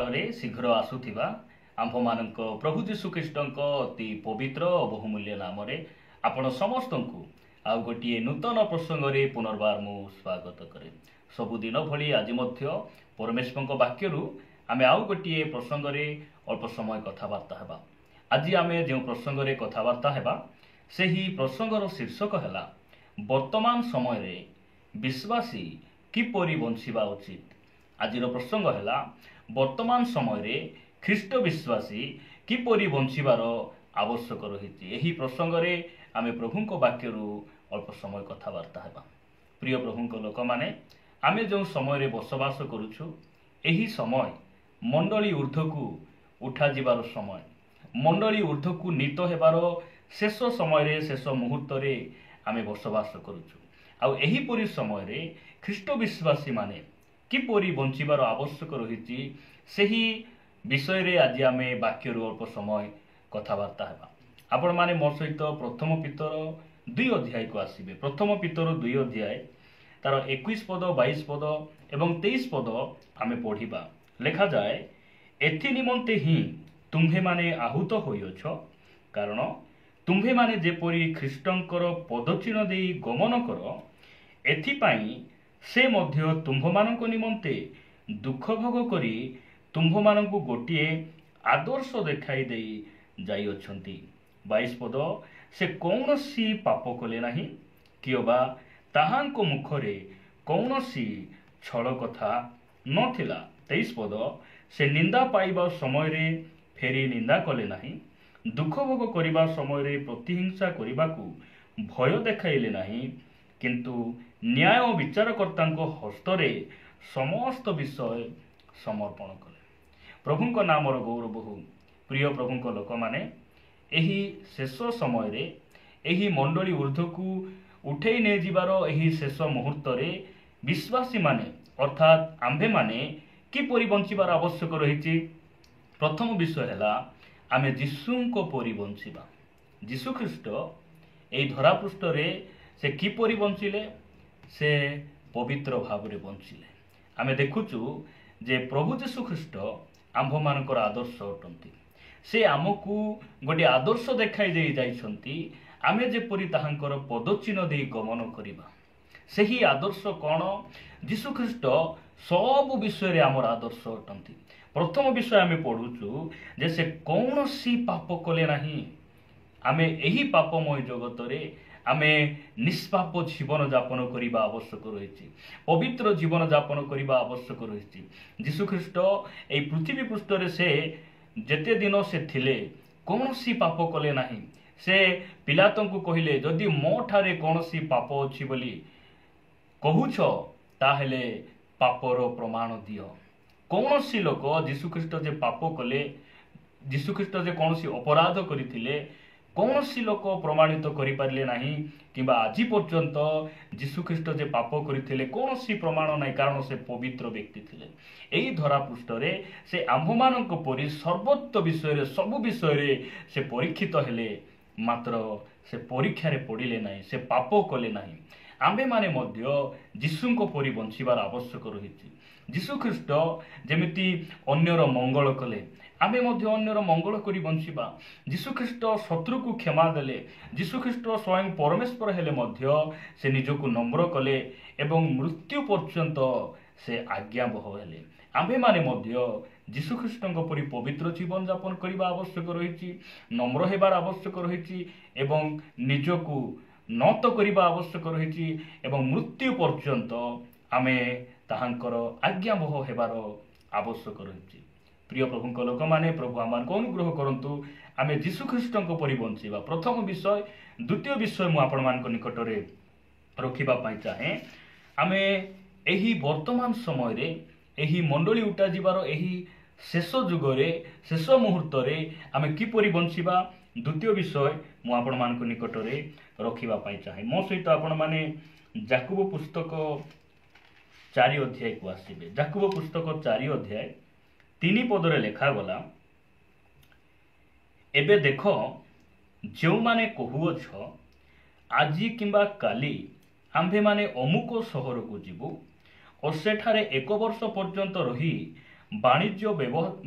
काल शीघ्र आसुथिबा आंभमानक प्रभु जीशुख्रीष्टक अति पवित्र बहुमूल्य नाम आपण समस्त को आउ गोटे नूतन प्रसंग रे पुनर्बार मु स्वागत करे। सबुदिन भली आज मध्य परमेश्वर वाक्य आमे आउ गोटे प्रसंग रे अल्प समय कथबार्ता हेबा। आज आमे जो प्रसंग रे कथबार्ता हेबा सेही प्रसंगर शीर्षक है वर्तमान समय रे विश्वासी किपरि बंचिबा उचित। आज प्रसंग है वर्तमान समय रे ख्रीष्ट विश्वासी किपरि बंचिबार आवश्यक रही। यही प्रसंग रे आमे प्रभु वाक्य अल्प समय कथबार्ता हेबा। प्रिय प्रभु लोक माने आमे जो समय रे बसवास करुछु एही समय मंडली ऊर्ध्व को उठा जिबार समय, मंडली ऊर्ध्व को नीत हेबार शेष समय रे शेष मुहूर्त रे आमे बसवास करुछु। आउ एही परि समय रे ख्रीष्ट विश्वासी माने किपरि बंचिबार आवश्यक रही सेही विषय रे आज आमे वाक्य अल्प समय कथबार्ता हेबा। आपण माने मोर सहित प्रथम पितर 2 अध्याय को आसीबे। प्रथम पितर 2 अध्याय तार 21 पद 22 पद एवं 23 पद आमे पढ़िबा। लेखा जाए, एथि निमंते ही तुम्भे माने आहूत होइछ, कारण तुम्भे माने जेपरि ख्रीष्टंकर पदचिन्ह देई गमन कर, एथिपाई से मध्य तुम्भमानक निमंते दुख भोग करी तुम्भमानकु गोटिए आदर्श देखाई देई जाई अछंती। 22 पद, से कौनसी पाप कले नाही, कियोबा ताहांको मुखरे कौनसी छल कथा नथिला। 23 पद, से निंदा पाइबा समय रे फेरी निंदा कले नाही, दुख भोग करिबा समय रे प्रतिहिंसा करिबाकू भय देखाइले नाही, किंतु न्याय और विचारकर्तांको हस्तरे समस्त विषय समर्पण कले। प्रभुंको नामर गौरव हो। प्रिय प्रभुंको लोक माने एही शेष समय रे एही मंडली ऊर्ध्व को उठे ने जिबार एही शेष मुहूर्त रे विश्वासी माने अर्थात आंभे माने किपरि बंचिबार आवश्यक रही। प्रथम विषय है आमे जीशुंको परि बंचिबा। जीशु ख्रीष्ट एही धरापृष्ठ रे से किपरि बंचिले, से पवित्र भाव रे बंचिले। आमे देखुचु जे प्रभु जीशु ख्रीष्ट आंभ मानकर आदर्श अटंती। से आमको गोटे आदर्श देखाई दे जाइछंती, आमे जेपरि ताहांकर पदचिन्ह देई गमन करिबा। सेही आदर्श कौन? जीशु ख्रीष्ट सब विषय रे आमर आदर्श अटंती। प्रथम विषय आमे पढ़ुचु जे से कौनसी पाप कले नाही। आमे एही पापमय जगत रे आमे निष्पाप जीवन जापन करिबा आवश्यक रही, पवित्र जीवन जापन करिबा आवश्यक रही। जीशु ख्रीष्ट एई पृथ्वी पृष्ठ रे से जेते दिन से थिले कौनसी पाप कले नाही। से पिलातंकु कहिले, जदि मो ठारे कौनसी पाप अछि बोली कहूछ ताहेले पापर प्रमाण दियो। कौनसी लोक जीशु ख्रीष्ट जे पाप कले, जीशु ख्रीष्ट जे कौनसी अपराध करिथिले, कौनसी लोक प्रमाणित करि पारले नाही, किबा आजि पर्यंत जीशु ख्रीष्ट जे पाप करिथिले कौनसी प्रमाण नाही, कारण से पवित्र व्यक्ति थिले। एई धरा पृष्ठ रे से आंभमानक परि सर्वोत्त विषय रे सब विषय रे से परीक्षित हेले, मात्र से परीक्षा रे पड़िले नाही, से पाप कले नाही। आंभे माने मध्य जीशुंको परि बंचिबार आवश्यक रहिछि। जीशु ख्रीष्ट जेमिति अन्यर मंगल कले, आमे मध्य अन्यर मंगल करी बंचिबा। जीशु ख्रीष्ट शत्रु को क्षमा देले, जीशु ख्रीष्ट स्वयं परमेश्वर हेले मध्य से निजको नम्र कले एवं मृत्यु पर्यंत से आज्ञाबह हेले। आमे माने मध्य जीशु ख्रीष्टଙ୍କ परि पवित्र जीवन जापन करिबा आवश्यक रहिछि, नम्र हेबार आवश्यक रहिछि एवं निजको नत करिबा आवश्यक रहिछि एवं मृत्यु पर्यंत आमे ताहांकर आज्ञाबह हेबार आवश्यक रहिछि। प्रिय प्रभु लोक माने प्रभु आमान को अनुग्रह करंतु आमे जीशु ख्रीष्टଙ୍କ परि बंचिबा। प्रथम विषय। द्वितीय विषय मु आपण मान निकट रे रखिबा पाई चाहे, आमे एही वर्तमान समय रे एही मंडली उठा जिबार एही शेष जुग रे शेष मुहूर्त रे आमे किपरि बंचिबा। द्वितीय विषय मु आपण मान निकट रे रखिबा पाई चाहे। मो सहित आपण माने याकूब पुस्तक 4 अध्याय को आसीबे। याकूब पुस्तक 4 अध्याय 3 पदरे लेखा गला, एबे देख जो माने कहुअछ आजी किंबा काली आंभे माने अमुक सहर को जीवु और सेठारे 1 वर्ष पर्यंत रही ବାଣିଜ୍ୟ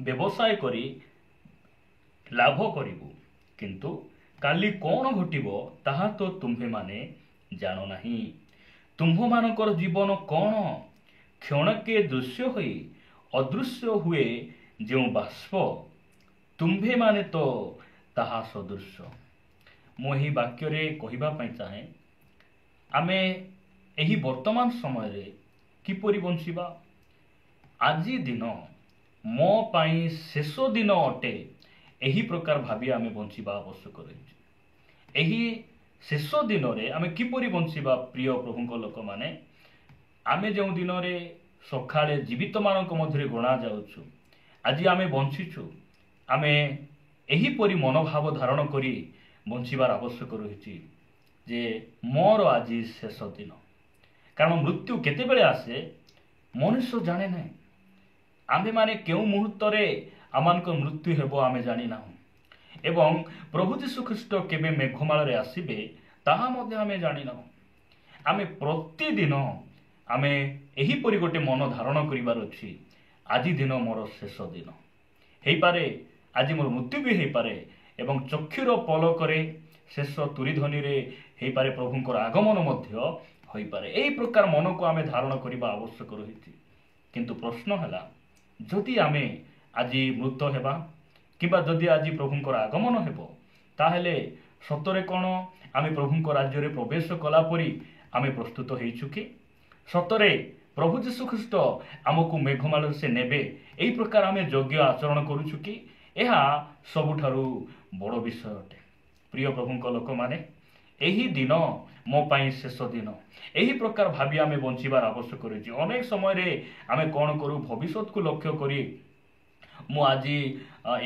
ବ୍ୟବସାୟ କରି ଲାଭ କରିବୁ, କିନ୍ତୁ କାଲି କ'ଣ ଘଟିବ ତାହା ତ ତୁମ୍ଭେମାନେ ଜାଣ ନାହିଁ। ତୁମ୍ଭମାନଙ୍କର ଜୀବନ କ'ଣ କ୍ଷଣକେ ଦୃଶ୍ୟ ହୋଇ ଅଦୃଶ୍ୟ ହୁଏ, ଯେଉଁ ବାଷ୍ପ, ତୁମ୍ଭେମାନେ ତ ତାହା ସଦୃଶ। ମୁଁ ଏହି ବାକ୍ୟରେ କହିବା ପାଇଁ ଚାହେଁ, ଆମେ ଏହି ବର୍ତ୍ତମାନ ସମୟରେ କିପରି ବଞ୍ଚିବା। ଆଜି ଦିନ ମୋ ପାଇଁ ଶେଷ ଦିନ ଅଟେ, ଏହି ପ୍ରକାର ଭାବି ଆମେ ବଞ୍ଚିବା ଆବଶ୍ୟକ ରହିଛି। ଏହି ଶେଷ ଦିନରେ ଆମେ କିପରି ବଞ୍ଚିବା ପ୍ରିୟ ପ୍ରଭୁଙ୍କ ଲୋକମାନେ। ଆମେ ଯେଉଁ ଦିନରେ ସକାଳେ ଜୀବିତମାନଙ୍କ ମଧ୍ୟରେ ଗଣା ଯାଉଛୁ, ଆଜି ଆମେ ବଞ୍ଚିଛୁ, ଆମେ ଏହିପରି ମନୋଭାବ ଧାରଣ କରି ବଞ୍ଚିବାର ଆବଶ୍ୟକ ରହିଛି ଯେ ମୋର ଆଜି ଶେଷ ଦିନ। କାରଣ ମୃତ୍ୟୁ କେତେବେଳେ ଆସେ ମନୁଷ୍ୟ ଜାଣେ ନାହିଁ। ଆମ୍ଭେମାନେ କେଉଁ ମୁହୂର୍ତ୍ତରେ ଆମମାନଙ୍କ ମୃତ୍ୟୁ ହେବ ଆମେ ଜାଣିନାହୁଁ, ଏବଂ ପ୍ରଭୁ ଯୀଶୁଖ୍ରୀଷ୍ଟ କେବେ ମେଘମାଳରେ ଆସିବେ ତାହା ମଧ୍ୟ ଆମେ ଜାଣିନାହୁଁ। ଆମେ ପ୍ରତିଦିନ ଆମେ ଏହିପରି ଗୋଟେ ମନ ଧାରଣ କରିବାର ଅଛି, ଆଜି ଦିନ ମୋର ଶେଷ ଦିନ ହେଇପାରେ, ଆଜି ମୋର ମୃତ୍ୟୁ ବି ହେଇପାରେ, ଏବଂ ଚକ୍ଷୁର ପଲକରେ ଶେଷ ତୁରିଧ୍ୱନିରେ ହେଇପାରେ ପ୍ରଭୁଙ୍କର ଆଗମନ ମଧ୍ୟ ହୋଇପାରେ। ଏହି ପ୍ରକାର ମନକୁ ଆମେ ଧାରଣ କରିବା ଆବଶ୍ୟକ ରହିଛି। କିନ୍ତୁ ପ୍ରଶ୍ନ ହେଲା, ଯଦି ଆମେ ଆଜି ମୃତ ହେବା କିମ୍ବା ଯଦି ଆଜି ପ୍ରଭୁଙ୍କର ଆଗମନ ହେବ, ତାହେଲେ ସତରେ କ'ଣ ଆମେ ପ୍ରଭୁଙ୍କ ରାଜ୍ୟରେ ପ୍ରବେଶ କଲା ପରି ଆମେ ପ୍ରସ୍ତୁତ ହେଇଛୁ କି? ସତରେ ପ୍ରଭୁ ଯୀଶୁଖ୍ରୀଷ୍ଟ ଆମକୁ ମେଘମାଳରେ ସେ ନେବେ, ଏହି ପ୍ରକାର ଆମେ ଯୋଗ୍ୟ ଆଚରଣ କରୁଛୁ କି? ଏହା ସବୁଠାରୁ ବଡ଼ ବିଷୟ ଅଟେ। ପ୍ରିୟ ପ୍ରଭୁଙ୍କ ଲୋକମାନେ, ଏହି ଦିନ ମୋ ପାଇଁ ଶେଷ ଦିନ, ଏହି ପ୍ରକାର ଭାବି ଆମେ ବଞ୍ଚିବାର ଆବଶ୍ୟକ ରହିଛି। ଅନେକ ସମୟରେ ଆମେ କ'ଣ କରୁ, ଭବିଷ୍ୟତକୁ ଲକ୍ଷ୍ୟ କରି ମୁଁ ଆଜି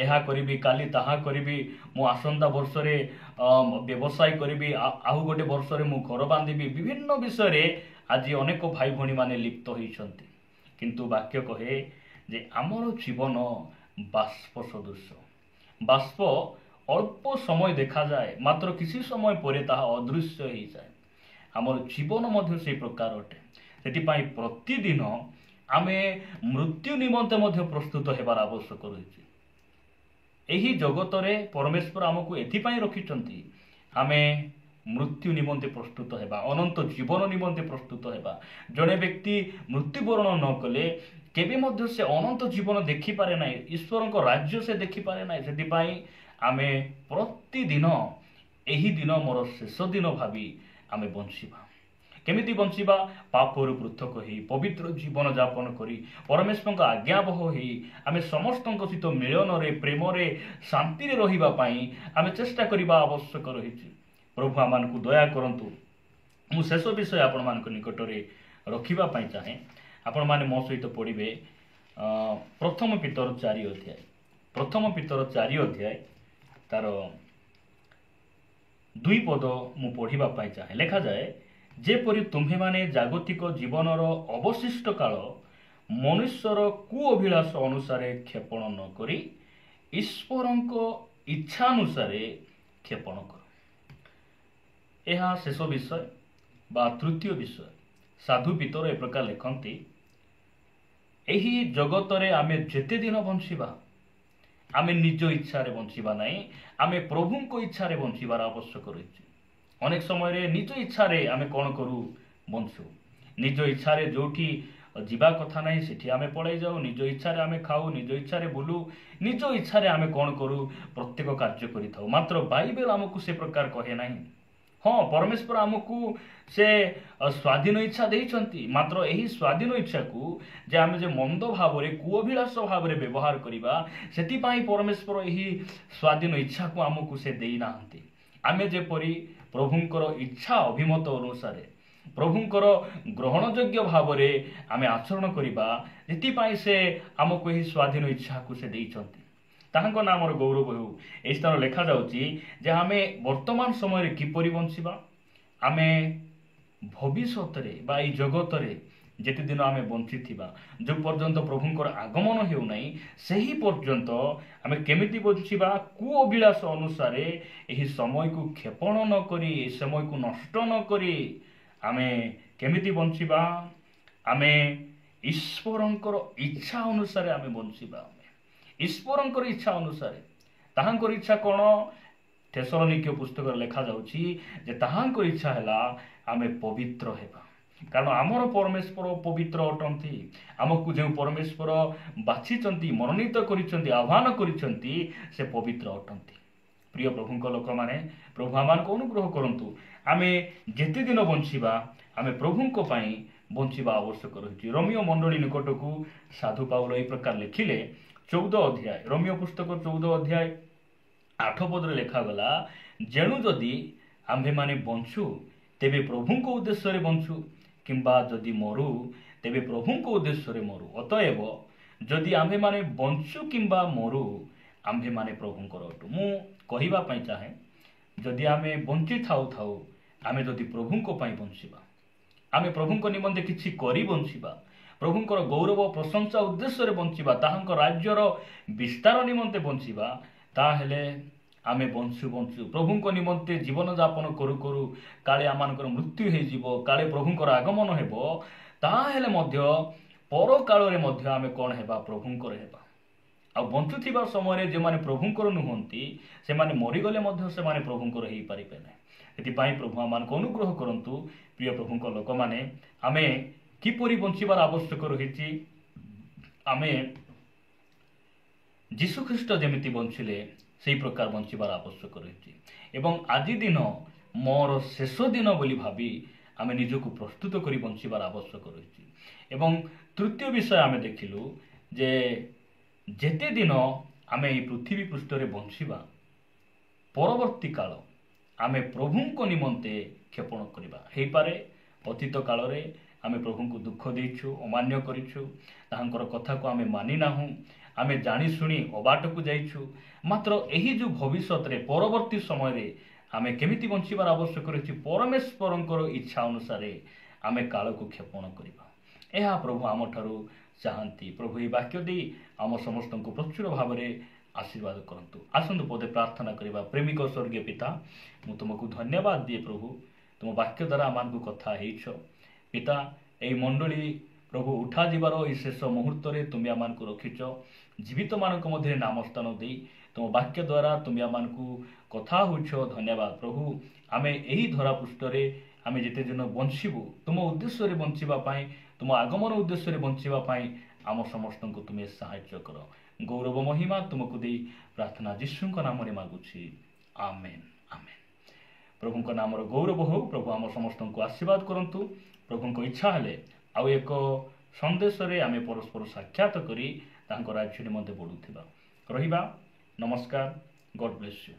ଏହା କରିବି, କାଲି ତାହା କରିବି, ମୁଁ ଆସନ୍ତା ବର୍ଷରେ ବ୍ୟବସାୟ କରିବି, ଆଉ ଗୋଟେ ବର୍ଷରେ ମୁଁ ଘର ବାନ୍ଧିବି, ବିଭିନ୍ନ ବିଷୟରେ ଆଜି ଅନେକ ଭାଇ ଭଉଣୀମାନେ ଲିପ୍ତ ହୋଇଛନ୍ତି। କିନ୍ତୁ ବାକ୍ୟ କହେ ଯେ ଆମର ଜୀବନ ବାଷ୍ପ ସଦୃଶ। ବାଷ୍ପ ଅଳ୍ପ ସମୟ ଦେଖାଯାଏ, ମାତ୍ର କିଛି ସମୟ ପରେ ତାହା ଅଦୃଶ୍ୟ ହୋଇଯାଏ। ଆମର ଜୀବନ ମଧ୍ୟ ସେହି ପ୍ରକାର ଅଟେ। ସେଥିପାଇଁ ପ୍ରତିଦିନ ଆମେ ମୃତ୍ୟୁ ନିମନ୍ତେ ମଧ୍ୟ ପ୍ରସ୍ତୁତ ହେବାର ଆବଶ୍ୟକ ରହିଛି। ଏହି ଜଗତରେ ପରମେଶ୍ୱର ଆମକୁ ଏଥିପାଇଁ ରଖିଛନ୍ତି, ଆମେ ମୃତ୍ୟୁ ନିମନ୍ତେ ପ୍ରସ୍ତୁତ ହେବା, ଅନନ୍ତ ଜୀବନ ନିମନ୍ତେ ପ୍ରସ୍ତୁତ ହେବା। ଜଣେ ବ୍ୟକ୍ତି ମୃତ୍ୟୁବରଣ ନ କଲେ କେବେ ମଧ୍ୟ ସେ ଅନନ୍ତ ଜୀବନ ଦେଖିପାରେ ନାହିଁ, ଈଶ୍ୱରଙ୍କ ରାଜ୍ୟ ସେ ଦେଖିପାରେ ନାହିଁ। ସେଥିପାଇଁ ଆମେ ପ୍ରତିଦିନ ଏହି ଦିନ ମୋର ଶେଷ ଦିନ ଭାବି ଆମେ ବଞ୍ଚିବା। କେମିତି ବଞ୍ଚିବା? ପାପରୁ ପୃଥକ ହୋଇ ପବିତ୍ର ଜୀବନ ଯାପନ କରି ପରମେଶ୍ୱରଙ୍କ ଆଜ୍ଞାବହ ହୋଇ ଆମେ ସମସ୍ତଙ୍କ ସହିତ ମିଳନରେ, ପ୍ରେମରେ, ଶାନ୍ତିରେ ରହିବା ପାଇଁ ଆମେ ଚେଷ୍ଟା କରିବା ଆବଶ୍ୟକ ରହିଛି। ପ୍ରଭୁ ଆମମାନଙ୍କୁ ଦୟା କରନ୍ତୁ। ମୁଁ ଶେଷ ବିଷୟ ଆପଣମାନଙ୍କ ନିକଟରେ ରଖିବା ପାଇଁ ଚାହେଁ। ଆପଣମାନେ ମୋ ସହିତ ପଢ଼ିବେ ପ୍ରଥମ ପିତର 4 ଅଧ୍ୟାୟ। ପ୍ରଥମ ପିତର 4 ଅଧ୍ୟାୟ ତାର 2 ପଦ ମୁଁ ପଢ଼ିବା ପାଇଁ ଚାହେଁ। ଲେଖାଯାଏ, ଯେପରି ତୁମ୍ଭେମାନେ ଜାଗତିକ ଜୀବନର ଅବଶିଷ୍ଟ କାଳ ମନୁଷ୍ୟର କୁଅଭିଳାଷ ଅନୁସାରେ କ୍ଷେପଣ ନ କରି ଈଶ୍ୱରଙ୍କ ଇଚ୍ଛାନୁସାରେ କ୍ଷେପଣ କର। ଏହା ଶେଷ ବିଷୟ ବା ତୃତୀୟ ବିଷୟ। ସାଧୁ ପିତର ଏ ପ୍ରକାର ଲେଖନ୍ତି, ଏହି ଜଗତରେ ଆମେ ଯେତେ ଦିନ ବଞ୍ଚିବା, ଆମେ ନିଜ ଇଚ୍ଛାରେ ବଞ୍ଚିବା ନାହିଁ, ଆମେ ପ୍ରଭୁଙ୍କ ଇଚ୍ଛାରେ ବଞ୍ଚିବାର ଆବଶ୍ୟକ ରହିଛି। ଅନେକ ସମୟରେ ନିଜ ଇଚ୍ଛାରେ ଆମେ କ'ଣ କରୁ? ବଞ୍ଚୁ। ନିଜ ଇଚ୍ଛାରେ ଯେଉଁଠି ଯିବା କଥା ନାହିଁ ସେଠି ଆମେ ପଳାଇ ଯାଉ, ନିଜ ଇଚ୍ଛାରେ ଆମେ ଖାଉ, ନିଜ ଇଚ୍ଛାରେ ବୁଲୁ, ନିଜ ଇଚ୍ଛାରେ ଆମେ କ'ଣ କରୁ? ପ୍ରତ୍ୟେକ କାର୍ଯ୍ୟ କରିଥାଉ। ମାତ୍ର ବାଇବେଲ ଆମକୁ ସେ ପ୍ରକାର କହେ ନାହିଁ। ହଁ, ପରମେଶ୍ୱର ଆମକୁ ସେ ସ୍ୱାଧୀନ ଇଚ୍ଛା ଦେଇଛନ୍ତି, ମାତ୍ର ଏହି ସ୍ୱାଧୀନ ଇଚ୍ଛାକୁ ଯେ ଆମେ ଯେ ମନ୍ଦ ଭାବରେ, କୁଅଭିଳାଷ ଭାବରେ ବ୍ୟବହାର କରିବା, ସେଥିପାଇଁ ପରମେଶ୍ୱର ଏହି ସ୍ୱାଧୀନ ଇଚ୍ଛାକୁ ଆମକୁ ସେ ଦେଇନାହାନ୍ତି। ଆମେ ଯେପରି ପ୍ରଭୁଙ୍କର ଇଚ୍ଛା ଅଭିମତ ଅନୁସାରେ, ପ୍ରଭୁଙ୍କର ଗ୍ରହଣଯୋଗ୍ୟ ଭାବରେ ଆମେ ଆଚରଣ କରିବା, ସେଥିପାଇଁ ସେ ଆମକୁ ଏହି ସ୍ୱାଧୀନ ଇଚ୍ଛାକୁ ସେ ଦେଇଛନ୍ତି। ତାହାଙ୍କ ନାମର ଗୌରବ ହେଉ। ଏହି ସ୍ଥାନ ଲେଖାଯାଉଛି ଯେ ଆମେ ବର୍ତ୍ତମାନ ସମୟରେ କିପରି ବଞ୍ଚିବା। ଆମେ ଭବିଷ୍ୟତରେ ବା ଏହି ଜଗତରେ ଯେତେ ଦିନ ଆମେ ବଞ୍ଚିଥିବା, ଯେଉଁ ପର୍ଯ୍ୟନ୍ତ ପ୍ରଭୁଙ୍କର ଆଗମନ ହେଉନାହିଁ, ସେହି ପର୍ଯ୍ୟନ୍ତ ଆମେ କେମିତି ବଞ୍ଚିବା? କୁଅଭିଳାଷ ଅନୁସାରେ ଏହି ସମୟକୁ କ୍ଷେପଣ ନ କରି, ଏହି ସମୟକୁ ନଷ୍ଟ ନ କରି ଆମେ କେମିତି ବଞ୍ଚିବା? ଆମେ ଈଶ୍ୱରଙ୍କର ଇଚ୍ଛା ଅନୁସାରେ ଆମେ ବଞ୍ଚିବା। ଈଶ୍ୱରଙ୍କର ଇଚ୍ଛା ଅନୁସାରେ, ତାହାଙ୍କର ଇଚ୍ଛା କ'ଣ? ଥେସଲୋନିକ୍ୟ ପୁସ୍ତକରେ ଲେଖାଯାଉଛି ଯେ ତାହାଙ୍କର ଇଚ୍ଛା ହେଲା ଆମେ ପବିତ୍ର ହେବା। କାରଣ ଆମର ପରମେଶ୍ୱର ପବିତ୍ର ଅଟନ୍ତି। ଆମକୁ ଯେଉଁ ପରମେଶ୍ୱର ବାଛିଛନ୍ତି, ମନୋନୀତ କରିଛନ୍ତି, ଆହ୍ୱାନ କରିଛନ୍ତି, ସେ ପବିତ୍ର ଅଟନ୍ତି। ପ୍ରିୟ ପ୍ରଭୁଙ୍କ ଲୋକମାନେ, ପ୍ରଭୁ ଆମମାନଙ୍କୁ ଅନୁଗ୍ରହ କରନ୍ତୁ। ଆମେ ଯେତେ ଦିନ ବଞ୍ଚିବା, ଆମେ ପ୍ରଭୁଙ୍କ ପାଇଁ ବଞ୍ଚିବା ଆବଶ୍ୟକ ରହିଛି। ରୋମିଓ ମଣ୍ଡଳୀ ନିକଟକୁ ସାଧୁ ପାଉଲ ଏହି ପ୍ରକାର ଲେଖିଲେ, 14 ଅଧ୍ୟାୟ, ରୋମିଓ ପୁସ୍ତକ 14 ଅଧ୍ୟାୟ 8 ପଦରେ ଲେଖାଗଲା, ଯେଣୁ ଯଦି ଆମ୍ଭେମାନେ ବଞ୍ଚୁ ତେବେ ପ୍ରଭୁଙ୍କ ଉଦ୍ଦେଶ୍ୟରେ ବଞ୍ଚୁ, କିମ୍ବା ଯଦି ମରୁ ତେବେ ପ୍ରଭୁଙ୍କ ଉଦ୍ଦେଶ୍ୟରେ ମରୁ। ଅତଏବ ଯଦି ଆମ୍ଭେମାନେ ବଞ୍ଚୁ କିମ୍ବା ମରୁ, ଆମ୍ଭେମାନେ ପ୍ରଭୁଙ୍କର ଅଟୁ। ମୁଁ କହିବା ପାଇଁ ଚାହେଁ, ଯଦି ଆମେ ବଞ୍ଚି ଥାଉ ଥାଉ ଆମେ ଯଦି ପ୍ରଭୁଙ୍କ ପାଇଁ ବଞ୍ଚିବା, ଆମେ ପ୍ରଭୁଙ୍କ ନିମନ୍ତେ କିଛି କରି ବଞ୍ଚିବା, ପ୍ରଭୁଙ୍କର ଗୌରବ ପ୍ରଶଂସା ଉଦ୍ଦେଶ୍ୟରେ ବଞ୍ଚିବା, ତାହାଙ୍କ ରାଜ୍ୟର ବିସ୍ତାର ନିମନ୍ତେ ବଞ୍ଚିବା, ତାହେଲେ ଆମେ ବଞ୍ଚୁ ପ୍ରଭୁଙ୍କ ନିମନ୍ତେ ଜୀବନଯାପନ କରୁ କରୁ କାଳେ ଆମମାନଙ୍କର ମୃତ୍ୟୁ ହେଇଯିବ, କାଳେ ପ୍ରଭୁଙ୍କର ଆଗମନ ହେବ, ତାହେଲେ ମଧ୍ୟ ପରକାଳରେ ମଧ୍ୟ ଆମେ କ'ଣ ହେବା? ପ୍ରଭୁଙ୍କର ହେବା। ଆଉ ବଞ୍ଚୁଥିବା ସମୟରେ ଯେଉଁମାନେ ପ୍ରଭୁଙ୍କର ନୁହନ୍ତି, ସେମାନେ ମରିଗଲେ ମଧ୍ୟ ସେମାନେ ପ୍ରଭୁଙ୍କର ହେଇପାରିବେ ନାହିଁ। ସେଥିପାଇଁ ପ୍ରଭୁ ଆମମାନଙ୍କୁ ଅନୁଗ୍ରହ କରନ୍ତୁ। ପ୍ରିୟ ପ୍ରଭୁଙ୍କ ଲୋକମାନେ, ଆମେ କିପରି ବଞ୍ଚିବାର ଆବଶ୍ୟକ ରହିଛି? ଆମେ ଯୀଶୁଖ୍ରୀଷ୍ଟ ଯେମିତି ବଞ୍ଚିଲେ ସେହି ପ୍ରକାର ବଞ୍ଚିବାର ଆବଶ୍ୟକ ରହିଛି। ଏବଂ ଆଜି ଦିନ ମୋର ଶେଷ ଦିନ ବୋଲି ଭାବି ଆମେ ନିଜକୁ ପ୍ରସ୍ତୁତ କରି ବଞ୍ଚିବାର ଆବଶ୍ୟକ ରହିଛି। ଏବଂ ତୃତୀୟ ବିଷୟ ଆମେ ଦେଖିଲୁ ଯେ ଯେତେ ଦିନ ଆମେ ଏହି ପୃଥିବୀ ପୃଷ୍ଠରେ ବଞ୍ଚିବା, ପରବର୍ତ୍ତୀ କାଳ ଆମେ ପ୍ରଭୁଙ୍କ ନିମନ୍ତେ କ୍ଷେପଣ କରିବା। ହେଇପାରେ ଅତୀତ କାଳରେ ଆମେ ପ୍ରଭୁଙ୍କୁ ଦୁଃଖ ଦେଇଛୁ, ଅମାନ୍ୟ କରିଛୁ, ତାହାଙ୍କର କଥାକୁ ଆମେ ମାନି ନାହୁଁ, ଆମେ ଜାଣିଶୁଣି ଅବାଟକୁ ଯାଇଛୁ। ମାତ୍ର ଏହି ଯେଉଁ ଭବିଷ୍ୟତରେ ପରବର୍ତ୍ତୀ ସମୟରେ ଆମେ କେମିତି ବଞ୍ଚିବାର ଆବଶ୍ୟକ ରହିଛି? ପରମେଶ୍ୱରଙ୍କର ଇଚ୍ଛା ଅନୁସାରେ ଆମେ କାଳକୁ କ୍ଷେପଣ କରିବା। ଏହା ପ୍ରଭୁ ଆମଠାରୁ ଚାହାନ୍ତି। ପ୍ରଭୁ ଏହି ବାକ୍ୟ ଦେଇ ଆମ ସମସ୍ତଙ୍କୁ ପ୍ରଚୁର ଭାବରେ ଆଶୀର୍ବାଦ କରନ୍ତୁ। ଆସନ୍ତୁ ପଦେ ପ୍ରାର୍ଥନା କରିବା। ପ୍ରେମିକ ସ୍ୱର୍ଗୀୟ ପିତା, ମୁଁ ତୁମକୁ ଧନ୍ୟବାଦ ଦିଏ ପ୍ରଭୁ, ତୁମ ବାକ୍ୟ ଦ୍ୱାରା ଆମମାନଙ୍କୁ କଥା ହେଇଛ। ପିତା, ଏହି ମଣ୍ଡଳୀ ପ୍ରଭୁ ଉଠାଯିବାର ଏହି ଶେଷ ମୁହୂର୍ତ୍ତରେ ତୁମେ ଆମମାନଙ୍କୁ ରଖିଛ। ଜୀବିତମାନଙ୍କ ମଧ୍ୟରେ ନାମସ୍ଥାନ ଦେଇ ତୁମ ବାକ୍ୟ ଦ୍ୱାରା ତୁମେ ଆମମାନଙ୍କୁ କଥା ହେଉଛ। ଧନ୍ୟବାଦ ପ୍ରଭୁ। ଆମେ ଏହି ଧରା ପୃଷ୍ଠରେ ଆମେ ଯେତେ ଦିନ ବଞ୍ଚିବୁ, ତୁମ ଉଦ୍ଦେଶ୍ୟରେ ବଞ୍ଚିବା ପାଇଁ, ତୁମ ଆଗମନ ଉଦ୍ଦେଶ୍ୟରେ ବଞ୍ଚିବା ପାଇଁ ଆମ ସମସ୍ତଙ୍କୁ ତୁମେ ସାହାଯ୍ୟ କର। ଗୌରବ ମହିମା ତୁମକୁ ଦେଇ ପ୍ରାର୍ଥନା ଯୀଶୁଙ୍କ ନାମରେ ମାଗୁଛି। ଆମେନ୍, ଆମେନ୍। ପ୍ରଭୁଙ୍କ ନାମର ଗୌରବ ହେଉ। ପ୍ରଭୁ ଆମ ସମସ୍ତଙ୍କୁ ଆଶୀର୍ବାଦ କରନ୍ତୁ। ପ୍ରଭୁଙ୍କ ଇଚ୍ଛା ହେଲେ ଆଉ ଏକ ସନ୍ଦେଶରେ ଆମେ ପରସ୍ପର ସାକ୍ଷାତ କରି ତାଙ୍କ ରାଜ୍ୟ ନିମନ୍ତେ ବଢ଼ୁଥିବା ରହିବା। ନମସ୍କାର। ଗଡ୍ ବ୍ଲେସ୍ ୟୁ।